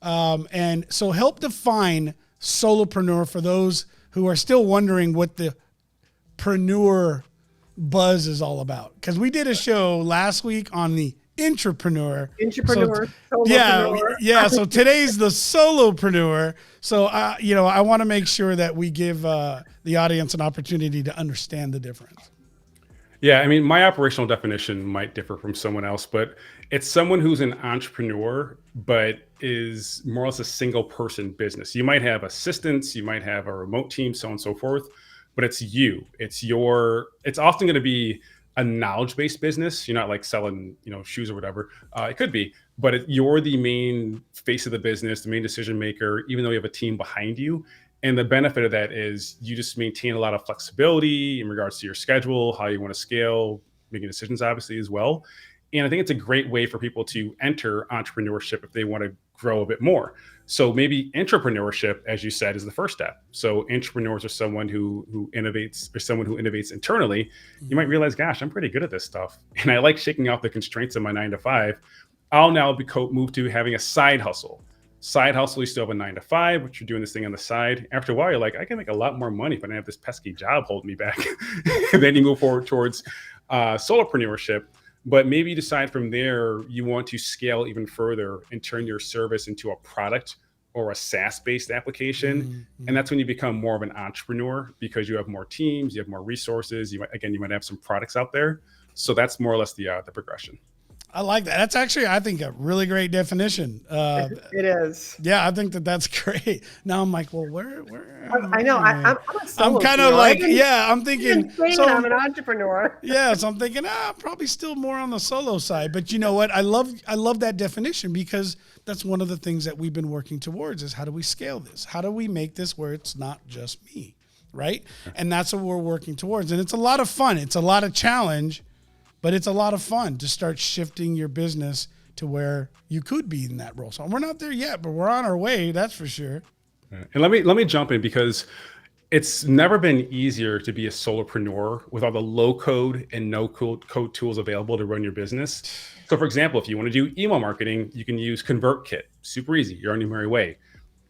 And so help define solopreneur for those who are still wondering what the preneur buzz is all about. Because we did a show last week on the intrapreneur. Solopreneur. Yeah. So today's the solopreneur. So, I want to make sure that we give the audience an opportunity to understand the difference. Yeah, I mean, my operational definition might differ from someone else, but it's someone who's an entrepreneur, but is more or less a single person business. You might have assistants, you might have a remote team, so on and so forth, but it's you. It's often going to be a knowledge-based business. You're not like selling, shoes or whatever. It could be, but you're the main face of the business, the main decision maker, even though you have a team behind you. And the benefit of that is you just maintain a lot of flexibility in regards to your schedule, how you want to scale, making decisions obviously as well. And I think it's a great way for people to enter entrepreneurship if they want to grow a bit more. So maybe entrepreneurship, as you said, is the first step. So entrepreneurs are someone who innovates, or someone who innovates internally. You might realize, gosh, I'm pretty good at this stuff. And I like shaking off the constraints of my 9 to 5. I'll now move to having a side hustle. Side hustle, you still have a 9 to 5, but you're doing this thing on the side. After a while, you're like, I can make a lot more money if I don't have this pesky job holding me back. And then you move forward towards solopreneurship. But maybe you decide from there, you want to scale even further and turn your service into a product or a SaaS-based application. Mm-hmm. And that's when you become more of an entrepreneur because you have more teams, you have more resources. You might have some products out there. So that's more or less the progression. I like that. That's actually, I think, a really great definition. It is. Yeah, I think that's great. Now I'm like, well, where I know. I'm kind of like, I'm thinking. So, I'm an entrepreneur. Yeah, so I'm thinking, probably still more on the solo side. But you know what? I love that definition because that's one of the things that we've been working towards is how do we scale this? How do we make this where it's not just me, right? And that's what we're working towards. And it's a lot of fun. It's a lot of challenge. But it's a lot of fun to start shifting your business to where you could be in that role. So we're not there yet, but we're on our way. That's for sure. And let me jump in because it's never been easier to be a solopreneur with all the low code and no code tools available to run your business. So for example, if you want to do email marketing, you can use ConvertKit. Super easy. You're on your merry way.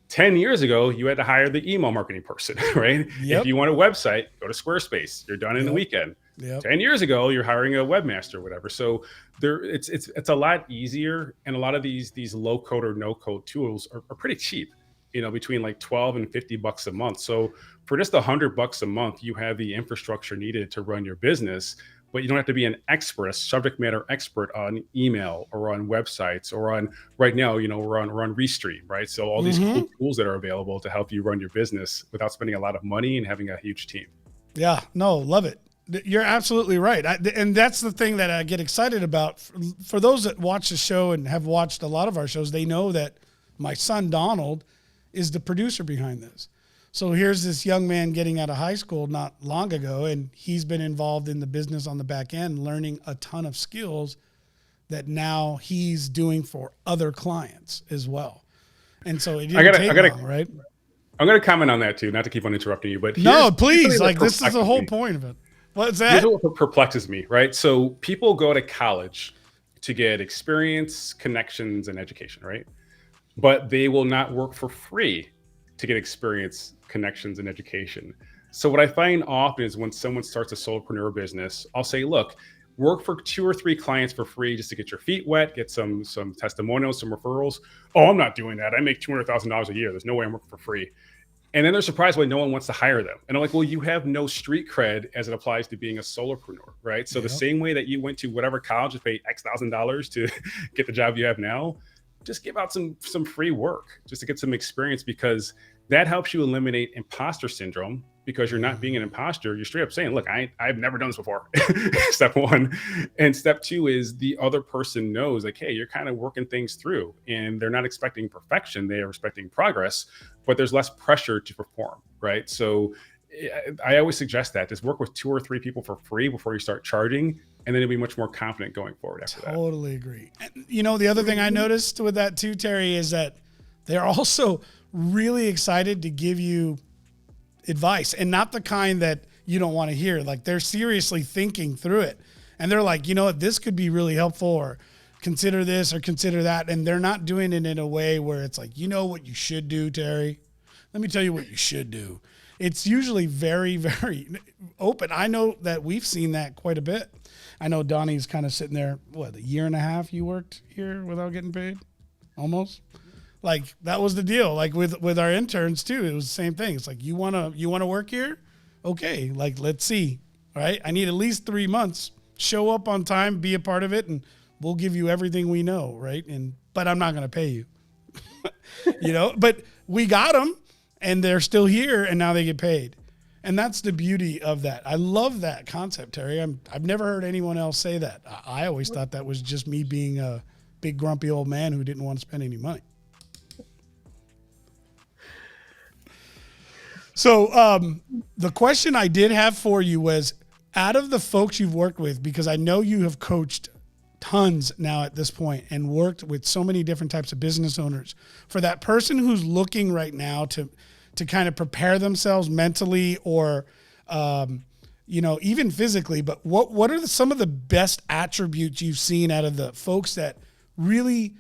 10 years ago, you had to hire the email marketing person, right? Yep. If you want a website, go to Squarespace. You're done in the weekend. Yep. 10 years ago, you're hiring a webmaster or whatever. So it's a lot easier. And a lot of these low code or no code tools are pretty cheap, between like $12 and $50 a month. So for just $100 a month, you have the infrastructure needed to run your business, but you don't have to be an expert, a subject matter expert on email or on websites or on right now, we're on Restream, right? So all these cool tools that are available to help you run your business without spending a lot of money and having a huge team. Yeah, no, love it. You're absolutely right. And that's the thing that I get excited about. For those that watch the show and have watched a lot of our shows, they know that my son, Donald, is the producer behind this. So here's this young man getting out of high school not long ago, and he's been involved in the business on the back end, learning a ton of skills that now he's doing for other clients as well. And so it didn't take long, right? I'm going to comment on that too, not to keep on interrupting you, but no, please. Like this is the whole point of it. What's that? Here's what perplexes me, right? So people go to college to get experience, connections, and education, right? But they will not work for free to get experience, connections, and education. So what I find often is when someone starts a solopreneur business, I'll say, look, work for 2 or 3 clients for free just to get your feet wet, get some testimonials, some referrals. Oh, I'm not doing that. I make $200,000 a year. There's no way I'm working for free. And then they're surprised why no one wants to hire them. And I'm like, well, you have no street cred as it applies to being a solopreneur, right? So the same way that you went to whatever college to pay X thousand dollars to get the job you have now, just give out some free work just to get some experience, because that helps you eliminate imposter syndrome, because you're not being an imposter. You're straight up saying, look, I've never done this before. Step 1. And step 2 is the other person knows like, hey, you're kind of working things through, and they're not expecting perfection. They are expecting progress, but there's less pressure to perform, right? So I always suggest that just work with 2 or 3 people for free before you start charging, and then you'll be much more confident going forward after that. Totally agree. And, the other thing I noticed with that too, Terry, is that they're also really excited to give you advice, and not the kind that you don't want to hear. Like they're seriously thinking through it, and they're like, you know what, this could be really helpful, or consider this or consider that. And they're not doing it in a way where it's like, you know what you should do, Terry? Let me tell you what you should do. It's usually very, very open. I know that we've seen that quite a bit. I know Donnie's kind of sitting there, what, a year and a half you worked here without getting paid? Almost. Like that was the deal. Like with our interns too, it was the same thing. It's like, you wanna work here? Okay, like let's see. Right? I need at least 3 months. Show up on time, be a part of it, and we'll give you everything we know, right? But I'm not gonna pay you. But we got them and they're still here and now they get paid. And that's the beauty of that. I love that concept, Terry. I've never heard anyone else say that. I always thought that was just me being a big grumpy old man who didn't want to spend any money. So the question I did have for you was, out of the folks you've worked with, because I know you have coached tons now at this point and worked with so many different types of business owners, for that person who's looking right now to kind of prepare themselves mentally or, even physically, but what are some of the best attributes you've seen out of the folks that really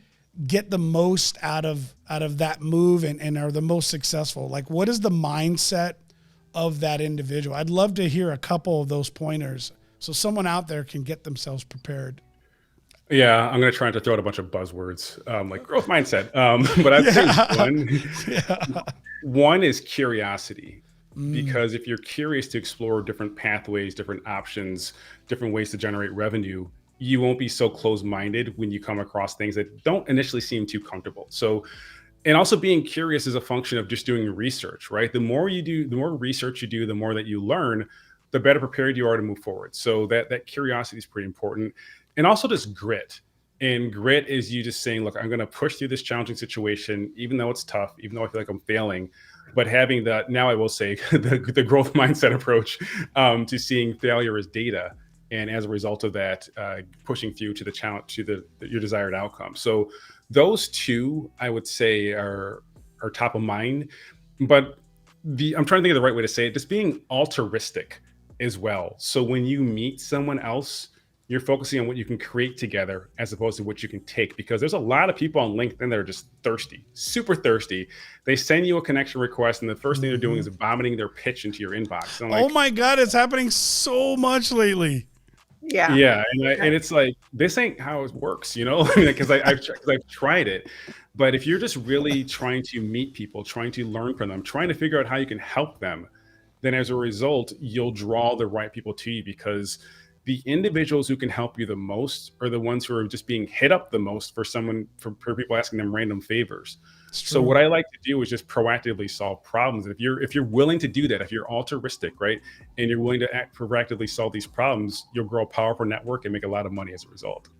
get the most out of that move and are the most successful? Like, what is the mindset of that individual? I'd love to hear a couple of those pointers so someone out there can get themselves prepared. Yeah, I'm going to try not to throw out a bunch of buzzwords like growth mindset. But I'd say one is curiosity. Because if you're curious to explore different pathways, different options, different ways to generate revenue, you won't be so closed-minded when you come across things that don't initially seem too comfortable. So, and also being curious is a function of just doing research, right? The more you do, the more research you do, the more that you learn, the better prepared you are to move forward. So that curiosity is pretty important. And also just grit. And grit is you just saying, look, I'm going to push through this challenging situation, even though it's tough, even though I feel like I'm failing. But having that, now I will say, the growth mindset approach to seeing failure as data. And as a result of that, pushing through to the challenge, to your desired outcome. So those two, I would say, are top of mind. But I'm trying to think of the right way to say it, just being altruistic as well. So when you meet someone else, you're focusing on what you can create together as opposed to what you can take, because there's a lot of people on LinkedIn that are just thirsty, super thirsty. They send you a connection request and the first thing they're doing is vomiting their pitch into your inbox. And I'm like, oh my God, it's happening so much lately. Yeah. Yeah. And it's like, this ain't how it works, because I've tried it. But if you're just really trying to meet people, trying to learn from them, trying to figure out how you can help them, then as a result, you'll draw the right people to you, because the individuals who can help you the most are the ones who are just being hit up the most for people asking them random favors. So what I like to do is just proactively solve problems. If you're willing to do that, if you're altruistic, right, and you're willing to proactively solve these problems, you'll grow a powerful network and make a lot of money as a result.